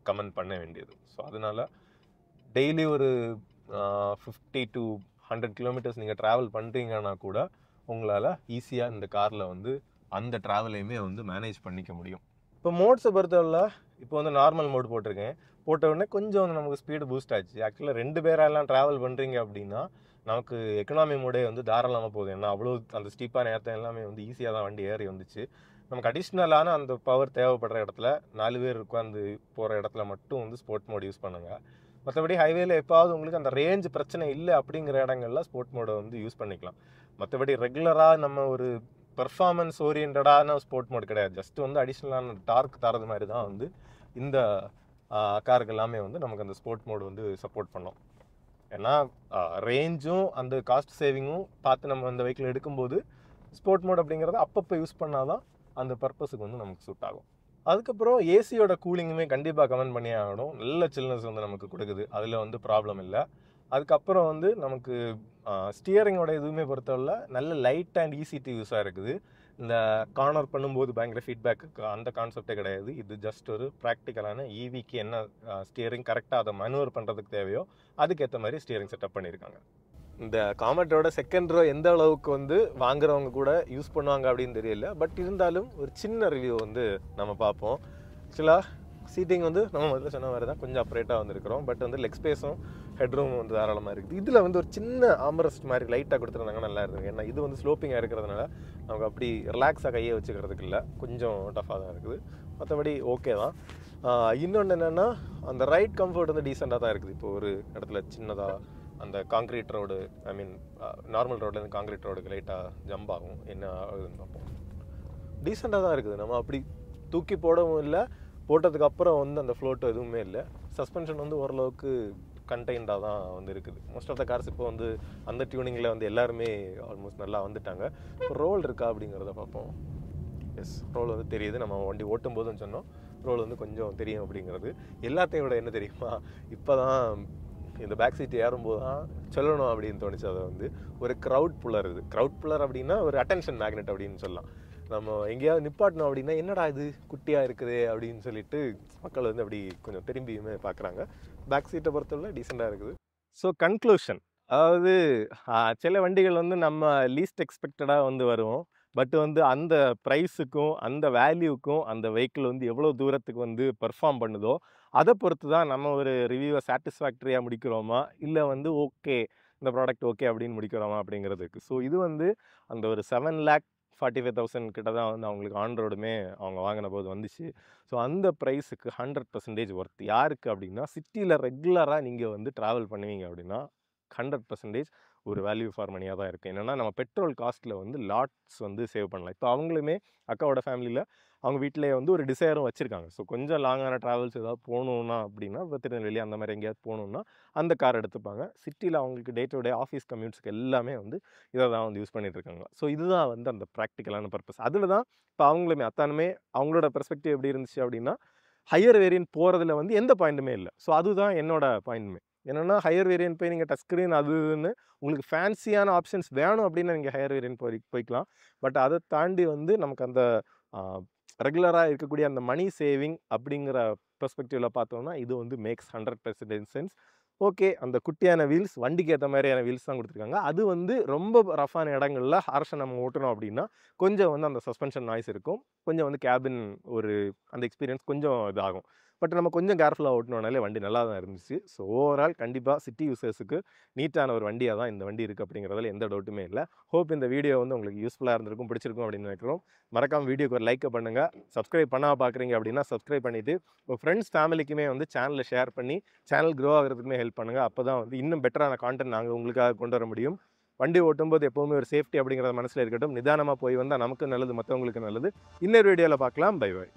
கமெண்ட் பண்ண வேண்டியது. ஸோ அதனால் டெய்லி ஒரு 50-100 கிலோமீட்டர்ஸ் நீங்கள் ட்ராவல் பண்ணுறீங்கன்னா கூட உங்களால் ஈஸியாக இந்த காரில் வந்து அந்த ட்ராவலையுமே வந்து மேனேஜ் பண்ணிக்க முடியும். இப்போ மோட்ஸை பொறுத்தவரை இப்போ வந்து நார்மல் மோட் போட்டிருக்கேன். போட்ட உடனே கொஞ்சம் வந்து நமக்கு ஸ்பீடு பூஸ்ட் ஆச்சு. ஆக்சுவலாக 2 பேரெல்லாம் ட்ராவல் பண்ணுறீங்க அப்படின்னா நமக்கு எக்கனாமி மோடே வந்து தாராளமாக போகுது. ஏன்னா அவ்வளோ அந்த ஸ்டீப்பான ஏற்ற எல்லாமே வந்து ஈஸியாக தான் வண்டி ஏறி வந்துச்சு. நமக்கு அடிஷ்னலான அந்த பவர் தேவைப்படுற இடத்துல 4 பேர் உட்காந்து போகிற இடத்துல மட்டும் வந்து ஸ்போர்ட் மோட் யூஸ் பண்ணுங்கள். மற்றபடி ஹைவேல எப்பாவது உங்களுக்கு அந்த ரேஞ்ச் பிரச்சனை இல்லை அப்படிங்கிற இடங்கள்ல ஸ்போர்ட் மோடை வந்து யூஸ் பண்ணிக்கலாம். மற்றபடி ரெகுலராக நம்ம ஒரு பெர்ஃபார்மன்ஸ் ஓரியன்டான ஸ்போர்ட் மோட் கிடையாது. ஜஸ்ட் வந்து அடிஷ்னலான டார்க் தரது மாதிரி தான் வந்து இந்த காருக்கு எல்லாமே வந்து நமக்கு அந்த ஸ்போர்ட் மோடு வந்து சப்போர்ட் பண்ணோம். ஏன்னா ரேஞ்சும் அந்த காஸ்ட் சேவிங்கும் பார்த்து நம்ம அந்த வெஹிக்கிள் எடுக்கும்போது ஸ்போர்ட் மோட் அப்படிங்கிறத அப்பப்போ யூஸ் பண்ணால் தான் அந்த பர்பஸுக்கு வந்து நமக்கு சூட் ஆகும். அதுக்கப்புறம் ஏசியோட கூலிங்குமே கண்டிப்பாக கமெண்ட் பண்ணி ஆகணும். நல்ல சில்னஸ் வந்து நமக்கு கொடுக்குது, அதில் வந்து ப்ராப்ளம் இல்லை. அதுக்கப்புறம் வந்து நமக்கு ஸ்டியரிங்கோட எதுவுமே பொறுத்தவரை நல்ல லைட் அண்ட் ஈஸி டு யூஸாக இருக்குது. இந்த கார்னர் பண்ணும்போது பயங்கர ஃபீட்பேக்கு அந்த கான்செப்டே கிடையாது. இது ஜஸ்ட் ஒரு ப்ராக்டிக்கலான ஈவிக்கு என்ன ஸ்டியரிங் கரெக்டாக அதை மேனுவர் பண்ணுறதுக்கு தேவையோ அதுக்கேற்ற மாதிரி ஸ்டியரிங் செட்டப் பண்ணியிருக்காங்க. இந்த காமெட்டோட செகண்ட் ரோ எந்த அளவுக்கு வந்து வாங்குறவங்க கூட யூஸ் பண்ணுவாங்க அப்படின்னு தெரியல. பட் இருந்தாலும் ஒரு சின்ன ரிவ்யூ வந்து நம்ம பார்ப்போம். ஆக்சுவலாக சீட்டிங் வந்து நம்ம முதல்ல சொன்ன மாதிரி தான் கொஞ்சம் அப்ரேட்டாக வந்துருக்கிறோம். பட் வந்து லெக் ஸ்பேஸும் ஹெட்ரூம் வந்து தாராளமாக இருக்குது. இதில் வந்து ஒரு சின்ன ஆம்ரெஸ்ட் மாதிரி லைட்டாக கொடுத்துருந்தாங்க, நல்லா இருந்தது. ஏன்னா இது வந்து ஸ்லோப்பிங்காக இருக்கிறதுனால நமக்கு அப்படி ரிலாக்ஸாக கையை வச்சுக்கிறதுக்கு இல்லை, கொஞ்சம் டஃபாக தான் இருக்குது. மற்றபடி ஓகே தான். இன்னொன்று என்னென்னா அந்த ரைட் கம்ஃபர்ட் வந்து டீசெண்டாக தான் இருக்குது. இப்போ ஒரு இடத்துல சின்னதாக அந்த காங்க்ரீட் ரோடு, ஐ மீன் நார்மல் ரோட்லேருந்து காங்க்ரீட் ரோடுக்கு லைட்டாக ஜம்ப் ஆகும், என்ன ஆகுதுன்னு பார்ப்போம். டீசெண்டாக தான் இருக்குது. நம்ம அப்படி தூக்கி போடவும் இல்லை, போட்டதுக்கு அப்புறம் வந்து அந்த ஃப்ளோட்டோ எதுவுமே இல்லை. சஸ்பென்ஷன் வந்து ஓரளவுக்கு கண்டெய்ன்டாக தான் வந்து இருக்குது. மோஸ்ட் ஆஃப் த கார்ஸ் இப்போ வந்து அந்த டியூனிங்கில் வந்து எல்லாருமே ஆல்மோஸ்ட் நல்லா வந்துட்டாங்க. இப்போ ரோல் இருக்கா அப்படிங்கிறத பார்ப்போம். எஸ், ரோல் வந்து தெரியுது. நம்ம வண்டி ஓட்டும் போதுன்னு சொன்னோம், ரோல் வந்து கொஞ்சம் தெரியும் அப்படிங்கிறது. எல்லாத்தையும் விட என்ன தெரியுமா, இப்போ தான் இந்த பேக் சீட் ஏறும்போது தான் சொல்லணும் அப்படின்னு தோணுச்சு. அதை வந்து ஒரு க்ரௌட் புல்லர். இது க்ரௌட் புல்லர் அப்படின்னா ஒரு அட்டென்ஷன் மேக்னெட் அப்படின்னு சொல்லலாம். நம்ம எங்கேயாவது நிப்பாட்டணும் அப்படின்னா என்னடா இது குட்டியாக இருக்குது அப்படின்னு சொல்லிட்டு மக்கள் வந்து அப்படி கொஞ்சம் திரும்பியுமே பார்க்குறாங்க. பேக் சீட்டை பொறுத்தவரை டீசெண்டாக இருக்குது. ஸோ கன்க்ளூஷன், அதாவது சில வண்டிகள் வந்து நம்ம லீஸ்ட் எக்ஸ்பெக்டடாக வந்து வருவோம். பட் வந்து அந்த ப்ரைஸுக்கும் அந்த வேல்யூக்கும் அந்த வெஹிக்கிள் வந்து எவ்வளோ தூரத்துக்கு வந்து பெர்ஃபார்ம் பண்ணுதோ அதை பொறுத்து தான் நம்ம ஒரு ரிவ்யூவை சாட்டிஸ்ஃபேக்டரியாக முடிக்கிறோமா, இல்லை வந்து ஓகே இந்த ப்ராடக்ட் ஓகே அப்படின்னு முடிக்கிறோமா அப்படிங்கிறதுக்கு. ஸோ இது வந்து அந்த ஒரு 7,45,000 கிட்ட தான் வந்து அவங்களுக்கு ஆன் ரோடுமே அவங்க வாங்கின போது வந்துச்சு. ஸோ அந்த ப்ரைஸுக்கு 100% ஒர்த். யாருக்கு அப்படின்னா, சிட்டியில் ரெகுலராக நீங்கள் வந்து ட்ராவல் பண்ணுவீங்க அப்படின்னா 100% ஒரு வேல்யூ ஃபார் மணியாக தான் இருக்குது. என்னென்னா நம்ம பெட்ரோல் காஸ்ட்டில் வந்து லாட்ஸ் வந்து சேவ் பண்ணலாம். இப்போ அவங்களுமே அக்காவோட ஃபேமிலியில் அவங்க வீட்டிலேயே வந்து ஒரு டிசைரும் வச்சுருக்காங்க. ஸோ கொஞ்சம் லாங்கான ட்ராவல்ஸ் ஏதாவது போகணுன்னா அப்படின்னா, இப்போ திருநெல்வேலி அந்த மாதிரி எங்கேயாவது போகணுன்னா அந்த கார் எடுத்துப்பாங்க. சிட்டியில் அவங்களுக்கு டே டு டே ஆஃபீஸ் கம்யூட்ஸ்க்கு எல்லாமே வந்து இதை தான் வந்து யூஸ் பண்ணிகிட்ருக்காங்க. ஸோ இதுதான் வந்து அந்த ப்ராக்டிக்கலான பர்பஸ். அதில் தான் இப்போ அவங்களுமே அத்தானுமே அவங்களோட பெர்ஸ்பெக்டிவ் எப்படி இருந்துச்சு அப்படின்னா, ஹையர் வேரியன்ட் போகிறதுல வந்து எந்த பாயிண்ட்டுமே இல்லை. ஸோ அதுதான் என்னோட பாயிண்ட்டுமே. என்னென்னா ஹையர் வேரியன்ட் போய் நீங்கள் டச் ஸ்க்ரீன் அது இதுன்னு உங்களுக்கு ஃபேன்சியான ஆப்ஷன்ஸ் வேணும் அப்படின்னா நீங்கள் ஹையர் வேரியன்ட் போய்க்கலாம். பட் அதை தாண்டி வந்து நமக்கு அந்த ரெகுலராக இருக்கக்கூடிய அந்த மணி சேவிங் அப்படிங்கிற பெர்ஸ்பெக்டிவில் பார்த்தோம்னா இது வந்து மேக்ஸ் 100% சென்ஸ். ஓகே, அந்த குட்டியான வீல்ஸ், வண்டிக்கு ஏற்ற மாதிரியான வீல்ஸ் தான் கொடுத்துருக்காங்க. அது வந்து ரொம்ப ரஃபான இடங்களில் ஹார்ஷை நம்ம ஓட்டணும் அப்படின்னா கொஞ்சம் வந்து அந்த சஸ்பென்ஷன் நாய்ஸ் இருக்கும். கொஞ்சம் வந்து கேபின் ஒரு அந்த எக்ஸ்பீரியன்ஸ் கொஞ்சம் இதாகும். பட் நம்ம கொஞ்சம் கேர்ஃபுல்லாக ஓட்டினோனாலே வண்டி நல்லா தான் இருந்துச்சு. ஸோ ஓவரால் கண்டிப்பாக சிட்டி யூசர்ஸுக்கு நீட்டான ஒரு வண்டியாக தான் இந்த வண்டி இருக்குது அப்படிங்கிறதுல எந்த டவுட்டுமே இல்லை. ஹோப் இந்த வீடியோ வந்து உங்களுக்கு யூஸ்ஃபுல்லாக இருந்திருக்கும், பிடிச்சிருக்கும் அப்படின்னு நினைக்கிறோம். மறக்காமல் வீடியோக்கு ஒரு லைக்கை பண்ணுங்கள். சப்ஸ்கிரைப் பண்ணால் பார்க்குறீங்க அப்படின்னா சப்ஸ்கிரைப் பண்ணிவிட்டு உங்கள் ஃப்ரெண்ட்ஸ் ஃபேமிலிக்குமே வந்து சேனலை ஷேர் பண்ணி சேனல் க்ரோ ஆகிறதுக்குமே ஹெல்ப் பண்ணுங்கள். அப்போ தான் வந்து இன்னும் பெட்டரான கான்டென்ட் நாங்கள் உங்களுக்காக கொண்டு வர முடியும். வண்டி ஓட்டும்போது எப்போவுமே ஒரு சேஃப்டி அப்படிங்கிறத மனசில் இருக்கட்டும். நிதானமாக போய் வந்தால் நமக்கு நல்லது, மற்றவங்களுக்கு நல்லது. இன்னொரு வீடியோவில் பார்க்கலாம். Bye by.